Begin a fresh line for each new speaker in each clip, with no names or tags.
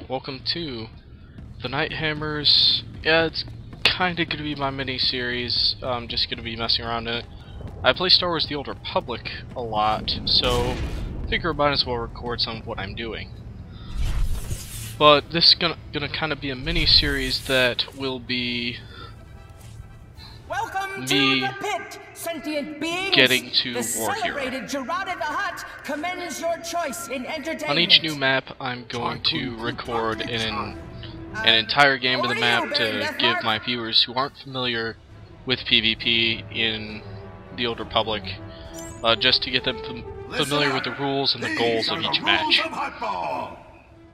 welcome to the Night Hammers. Yeah, it's kind of going to be my mini-series. I'm just going to be messing around in it. I play Star Wars The Old Republic a lot, so I figure I might as well record some of what I'm doing. But this is gonna kind of be a mini-series that will be
Welcome
me
to the pit, sentient beings.
getting to
the
War Hero.
Celebrated Gerada the Hutt commends your choice in entertainment.
On each new map, I'm going to record an entire game of the map to give my viewers who aren't familiar with PvP in the Old Republic, just to get them familiar with the rules and the goals of each match.
Huttball.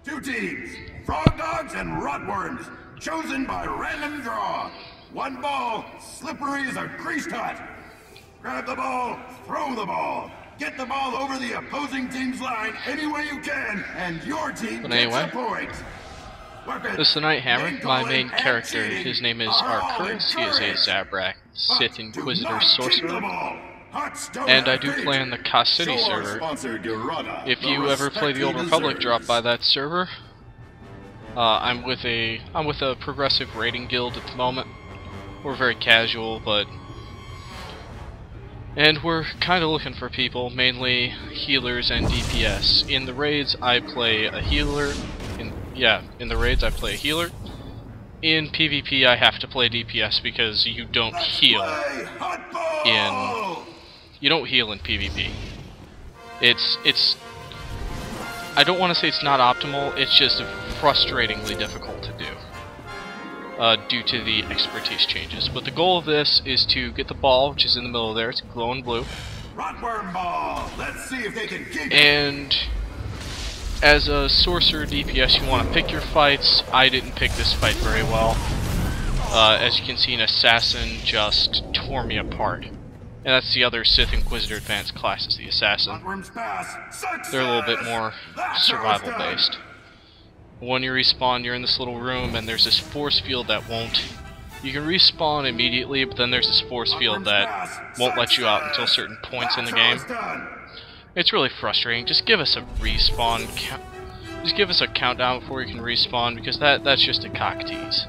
2 teams, frog dogs and rotworms, chosen by random draw. 1 ball, slippery as a greased hut. Grab the ball, throw the ball. Get the ball over the opposing team's line any way you can, and your team gets a point.
This is the Night Hammer, my main character. His name is Arcurus. He is a Zabrak, Sith Inquisitor Sorcerer. And I do play on the Kaas City server. If you ever play the Old Republic, drop by that server. I'm with a progressive raiding guild at the moment. We're very casual, and we're kind of looking for people, mainly healers and DPS. In the raids, I play a healer. In the raids, I play a healer. In PvP, I have to play DPS because you don't heal in PvP. It's I don't want to say it's not optimal, it's just frustratingly difficult to do due to the expertise changes. But the goal of this is to get the ball, which is in the middle there, it's glowing blue.
Rotworm ball. Let's see if they can keep it.
And as a sorcerer DPS, you want to pick your fights. I didn't pick this fight very well. As you can see, an assassin just tore me apart. And that's the other Sith Inquisitor advanced class, is the assassin. They're a little bit more survival based. When you respawn, you're in this little room, and there's this force field that won't... You can respawn immediately, but then there's this force field that won't let you out until certain points in the game. It's really frustrating. Just give us a respawn count. Just give us a countdown before you can respawn, because that's just a cock tease.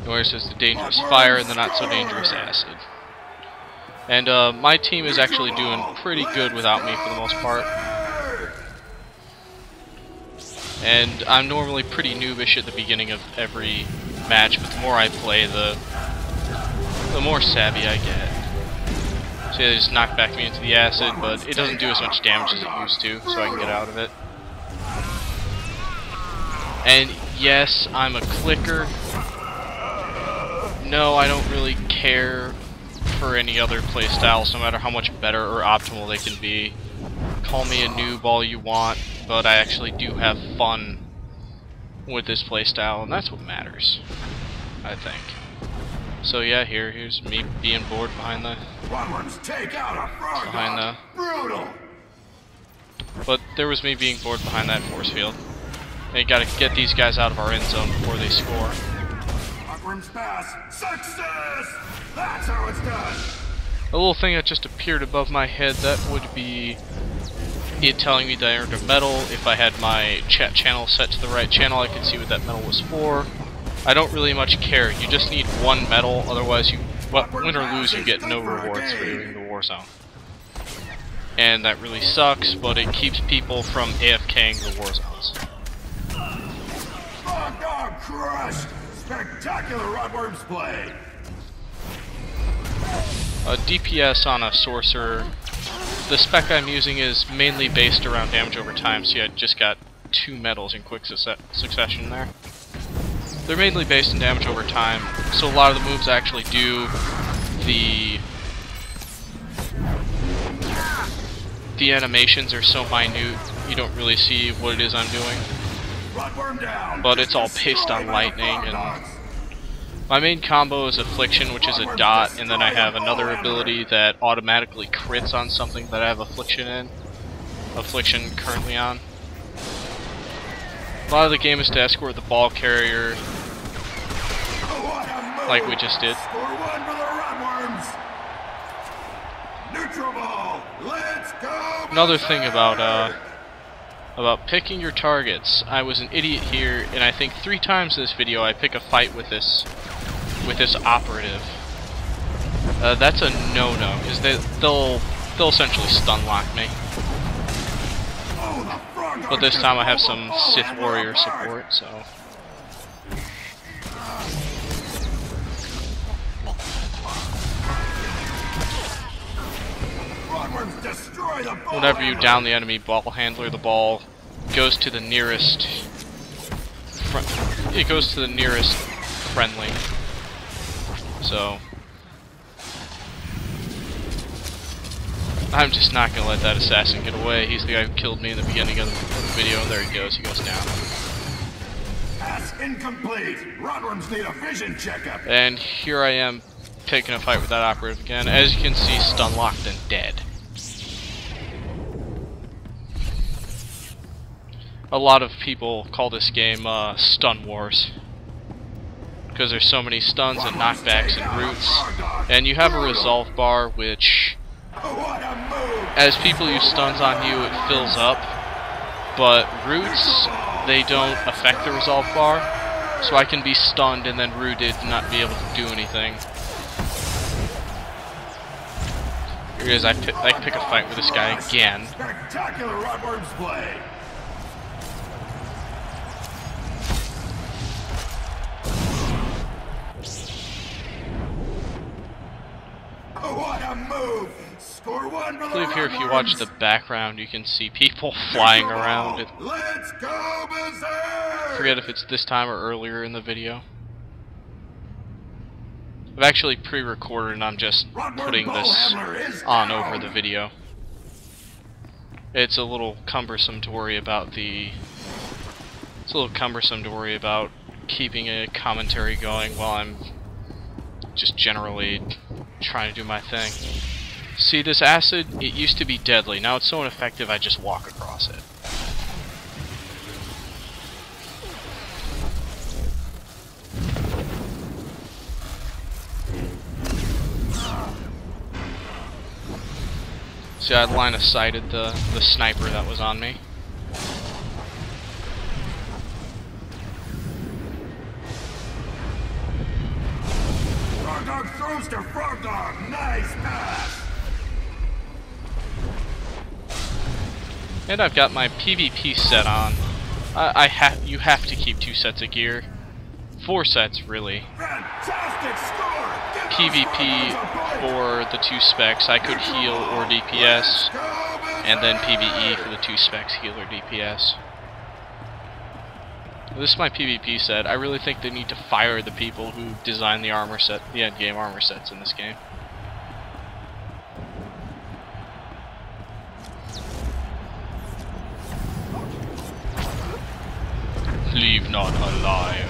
Whereas there's the dangerous fire and the not so dangerous acid. And my team is actually doing pretty good without me for the most part. And I'm normally pretty noobish at the beginning of every match, but the more I play, the more savvy I get. So they just knock back me into the acid, but it doesn't do as much damage as it used to, so I can get out of it. And yes, I'm a clicker. No, I don't really care for any other playstyles, no matter how much better or optimal they can be. Call me a noob all you want, but I actually do have fun with this playstyle, and that's what matters, I think. So yeah, here's me being bored behind the... But there was me being bored behind that force field. And you gotta get these guys out of our end zone before they score.
Success! That's how it's done.
A little thing that just appeared above my head, that would be it telling me that I earned a medal. If I had my chat channel set to the right channel, I could see what that medal was for. I don't really much care. You just need 1 medal, otherwise win or lose, you get no rewards for doing the war zone. And that really sucks, but it keeps people from AFKing the war zones.
Frog dog crushed! Spectacular rotworms play!
A DPS on a sorcerer. The spec I'm using is mainly based around damage over time, so I just got 2 medals in quick succession there. They're mainly based in damage over time, so a lot of the moves actually do the animations are so minute, you don't really see what it is I'm doing. But it's all based on lightning, and my main combo is Affliction, which is a dot, and then I have another ability that automatically crits on something that I have Affliction currently on. A lot of the game is to escort the ball carrier, like we just did. Another thing about about picking your targets. I was an idiot here, and I think 3 times in this video I pick a fight with this operative. That's a no-no, because they'll essentially stun lock me. But this time I have some Sith warrior support, so. Whenever you down the enemy ball handler, the ball goes to the nearest. It goes to the nearest friendly. So I'm just not gonna let that assassin get away. He's the guy who killed me in the beginning of the video. There he goes. He goes down.
Pass incomplete. Rodworms need a vision checkup.
And here I am picking a fight with that operative again. As you can see, stun locked and dead. A lot of people call this game Stun Wars, because there's so many stuns and knockbacks and roots, and you have a resolve bar which, as people use stuns on you, it fills up, but roots, they don't affect the resolve bar, so I can be stunned and then rooted and not be able to do anything. Here it is, I pick a fight with this guy again.
Spectacular Rodworms play. What a move! Score 1 for
I believe here, if you watch the background, you can see people flying around.
Let's go berserk!
I forget if it's this time or earlier in the video. I've actually pre-recorded and I'm just putting this on over the video. It's a little cumbersome to worry about keeping a commentary going while I'm just generally trying to do my thing. See, this acid, it used to be deadly. Now it's so ineffective I just walk across it. See, I line of sighted the sniper that was on me.
Frog Dog throws to Frog Dog. Nice pass.
And I've got my PvP set on. You have to keep 2 sets of gear. 4 sets, really.
Fantastic score.
PvP for the 2 specs. I could heal or DPS, and then PvE for the 2 specs, heal or DPS. This is my PvP set. I really think they need to fire the people who designed the armor set, the endgame armor sets in this game. Leave not alive.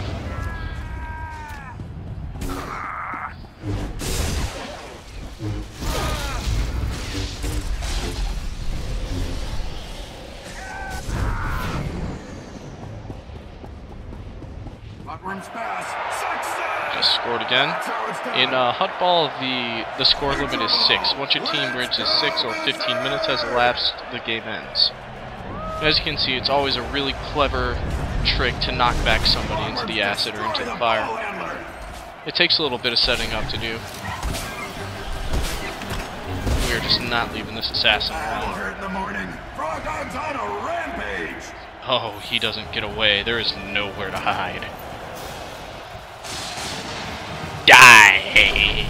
Just scored again. In Huttball, the score limit is 6. Once your team reaches 6 or 15 minutes has elapsed, the game ends. As you can see, it's always a really clever trick to knock back somebody into the acid or into the fire. It takes a little bit of setting up to do. We are just not leaving this assassin alone. Oh, he doesn't get away. There is nowhere to hide. Die!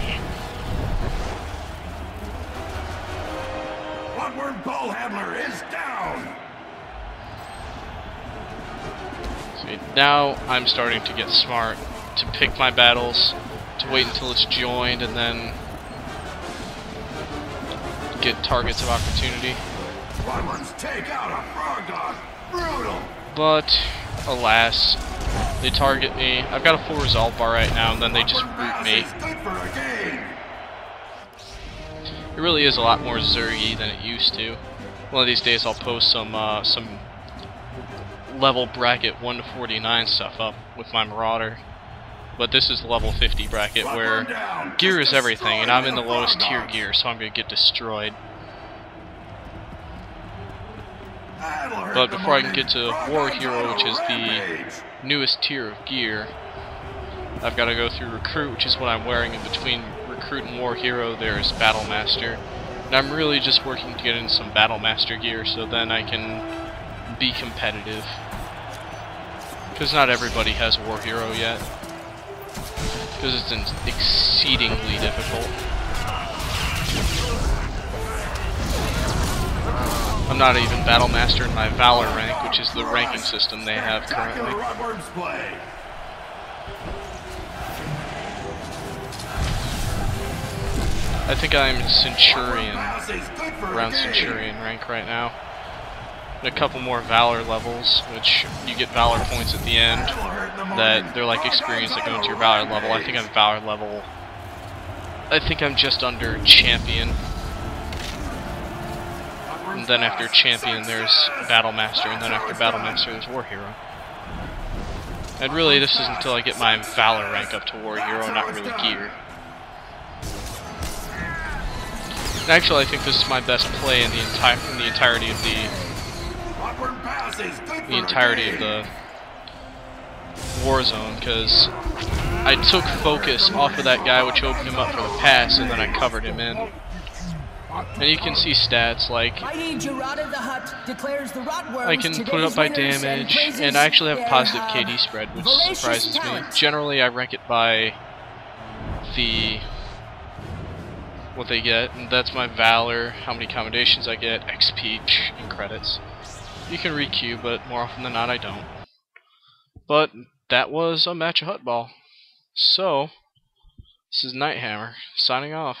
Bloodworm ball handler is down.
See, now I'm starting to get smart, to pick my battles, to wait until it's joined, and then get targets of opportunity.
Bloodworms take out a Frog Dog. Brutal.
But alas, they target me. I've got a full resolve bar right now, and then they just root me. It really is a lot more zergy than it used to. One of these days I'll post some level bracket 1 to 49 stuff up with my Marauder. But this is level 50 bracket where gear is everything, and I'm in the lowest tier gear, so I'm going to get destroyed. But before I can get to War Hero, which is the newest tier of gear, I've got to go through Recruit, which is what I'm wearing. In between Recruit and War Hero, there's Battle Master. And I'm really just working to get in some Battle Master gear so then I can be competitive. Because not everybody has War Hero yet. Because it's exceedingly difficult. I'm not even Battle Master in my Valor Rank, which is the ranking system they have currently. I think I'm Centurion, around Centurion rank right now. And a couple more Valor levels, which you get Valor points at the end, that they're like experience that go into your Valor level. I think I'm Valor level, I think I'm just under Champion. And then after Champion there's Battle Master, and then after Battle Master there's War Hero. And really this is until I get my Valor rank up to War Hero, not really gear. And actually I think this is my best play in the entirety of the Warzone, because I took focus off of that guy, which opened him up for the pass, and then I covered him in. And you can see stats like I can put it up by damage, and I actually have a positive KD spread, which surprises me. Generally, I rank it by what they get, and that's my Valor, how many commendations I get, XP, and credits. You can re-queue, but more often than not, I don't. But that was a match of Huttball. So, this is Nighthammer, signing off.